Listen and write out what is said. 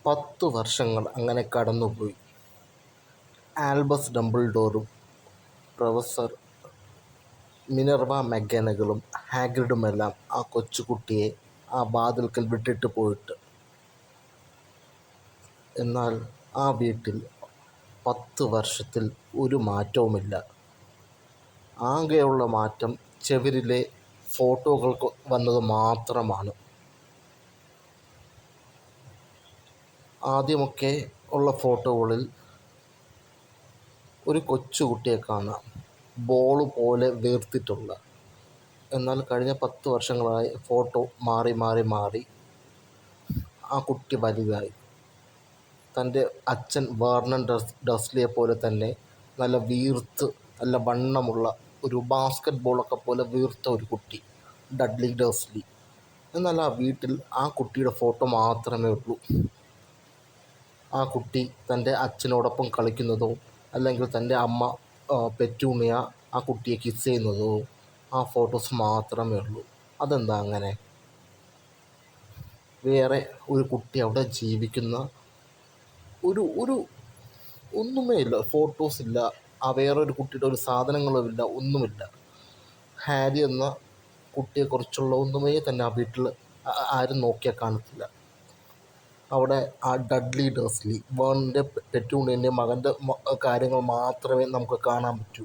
10 വർഷങ്ങൾ അങ്ങനെ കടന്നുപോയി. ആൽബസ് ഡംബിൾഡോറും പ്രൊഫസർ മിനർവ മക്ഗോണഗലും ഹാഗ്രിഡുമെല്ലാം ആ കൊച്ചുകുട്ടിയെ ആ വാതിൽക്കൽ വിട്ടിട്ട് പോയിട്ട്. എന്നാൽ ആ വീട്ടിൽ 10 വർഷത്തിൽ ഒരു മാറ്റവുമില്ല. ആകെയുള്ള മാറ്റം ചുവരിലെ ഫോട്ടോകൾ വന്നത് മാത്രമാണ്. ആദ്യമൊക്കെ ഉള്ള ഫോട്ടോകളിൽ ഒരു കൊച്ചുകുട്ടിയെ കാണാം, ബോൾ പോലെ വീർത്തിട്ടുള്ള. എന്നാൽ കഴിഞ്ഞ 10 വർഷങ്ങളായി ഫോട്ടോ മാറി മാറി മാറി ആ കുട്ടി വലുതായി. തൻ്റെ അച്ഛൻ വേർണൺ ഡസ്ലിയെ പോലെ തന്നെ നല്ല വീർത്ത് നല്ല വണ്ണമുള്ള ഒരു ബാസ്കറ്റ് ബോളൊക്കെ പോലെ വീർത്ത ഒരു കുട്ടി, ഡഡ്ലി ഡസ്ലി. എന്നാൽ ആ വീട്ടിൽ ആ കുട്ടിയുടെ ഫോട്ടോ മാത്രമേ ഉള്ളൂ. ആ കുട്ടി തൻ്റെ അച്ഛനോടൊപ്പം കളിക്കുന്നതോ അല്ലെങ്കിൽ തൻ്റെ അമ്മ പെറ്റൂണിയ ആ കുട്ടിയെ കിസ് ചെയ്യുന്നതോ ആ ഫോട്ടോസ് മാത്രമേ ഉള്ളൂ. അതെന്താ അങ്ങനെ? വേറെ ഒരു കുട്ടി അവിടെ ജീവിക്കുന്ന ഒരു ഒരു ഒന്നുമേ ഇല്ല. ഫോട്ടോസ് ഇല്ല, ആ വേറൊരു കുട്ടിയുടെ ഒരു സാധനങ്ങളുമില്ല, ഒന്നുമില്ല. ഹാരി എന്ന കുട്ടിയെക്കുറിച്ചുള്ള ഒന്നുമേ തന്നെ ആ വീട്ടിൽ ആരും നോക്കിയാൽ കാണത്തില്ല. അവിടെ ആ ഡഡ്ലി ഡസ്ലി, വേണിൻ്റെ പെറ്റൂണിയൻ്റെ മകൻ്റെ കാര്യങ്ങൾ മാത്രമേ നമുക്ക് കാണാൻ പറ്റൂ.